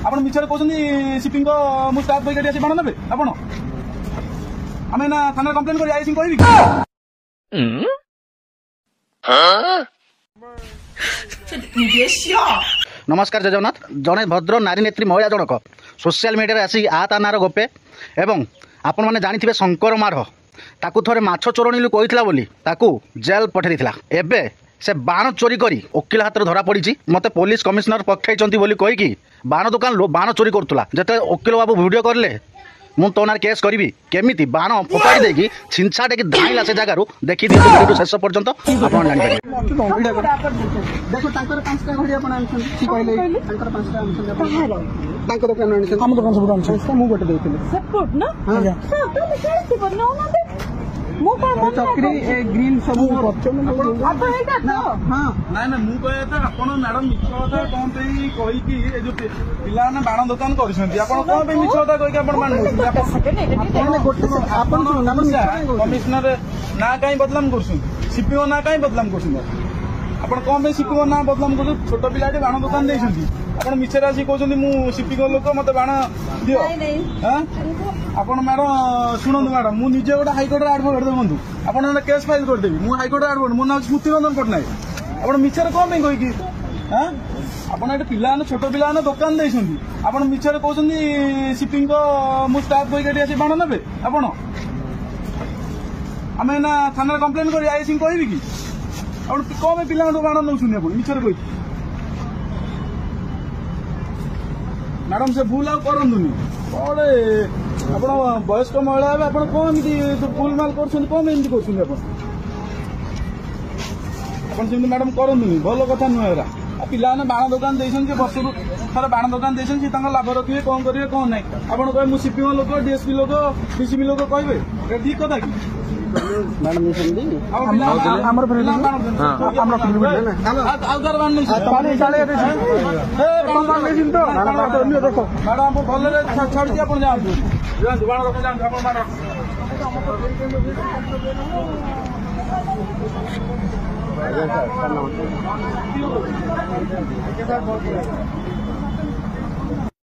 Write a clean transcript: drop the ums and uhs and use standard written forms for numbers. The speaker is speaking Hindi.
ଆପଣ ମିଛରେ କହୁଛନ୍ତି ସିପିଂ ମୁଁ ଷ୍ଟାଫ୍ ବହି କାଟି ଆସି ବାଣ ନେବେ ଆପଣ ଆମେ ନା ଥାନାରେ କମ୍ପ୍ଲେନ୍ କରି ଆଇସି କହିବି नमस्कार जय जगन्नाथ जड़े भद्र नारी नेत्री महिला जनक सोशल मीडिया आसी ता नार गोपे एवं आपण मैंने जानी शंकर माढ़ ताकू थोड़े माछ चोरणी कहला बोली ताकू जेल पठाई एबे से बाण चोरी करी वकिल हाथ धरा पड़ी मते पुलिस कमिशनर पठाई बोली कहीकि बाण दुकान बाण चोरी करूला जिते वकिल बाबू वीडियो करले मु तो ना केस करी केमी बाण फोपाड़ी देकी छिंछाटे की धाइला से जगार देखी वीडियो शेष पर्यंत ग्रीन सब मैडम मिछ कथा कौन कहीकि पिला बाण दुकान कमिशनर ना कहीं बदलाम कर सीपीओ ना कहीं बदलाम कर कौन सीपीओ ना बदलाम कर छोट पिला बाण दुकान देखते आप मिछे आसी कहते सीपीओ लोक मत बाण दियो आपण मैडम शुणु मैडम मुझे गोटे हाइकोर्ट आडभोकेट देखो आप केस फाइल करदेवी मुझे हाइकोर्ट आडभोकेट मो ना स्मृति रंजन पट्टनायक आप मिछे कौन कहीकि आपड़ ये पिला छोट पिला दुकान देखते आप मिछे कहते सीपिंग मु स्टाफ बही काटी आसी बाण नेबे आपण आम ना थाना कम्प्लेन कर आईसी कहबी कि कौन पिला बाण नौ मिछे कही मैडम से भूल आ करनी कौड़े आप वयस्क महिला आप कौन भूल माल कर कौन एमती कर मैडम करनी भल कथा नुहे पिला बाण दुकान देखते वर्ष को थोड़ा बाण दुकान देखते लाभ रखिए कौन करेंगे कौन ना आप कहे सीपीओ लोक डीएसपी लोक डीसीपी लोक कहे ठीक कथा कि मैडम भल छाड़ी आप जातु बाण रख जातु आप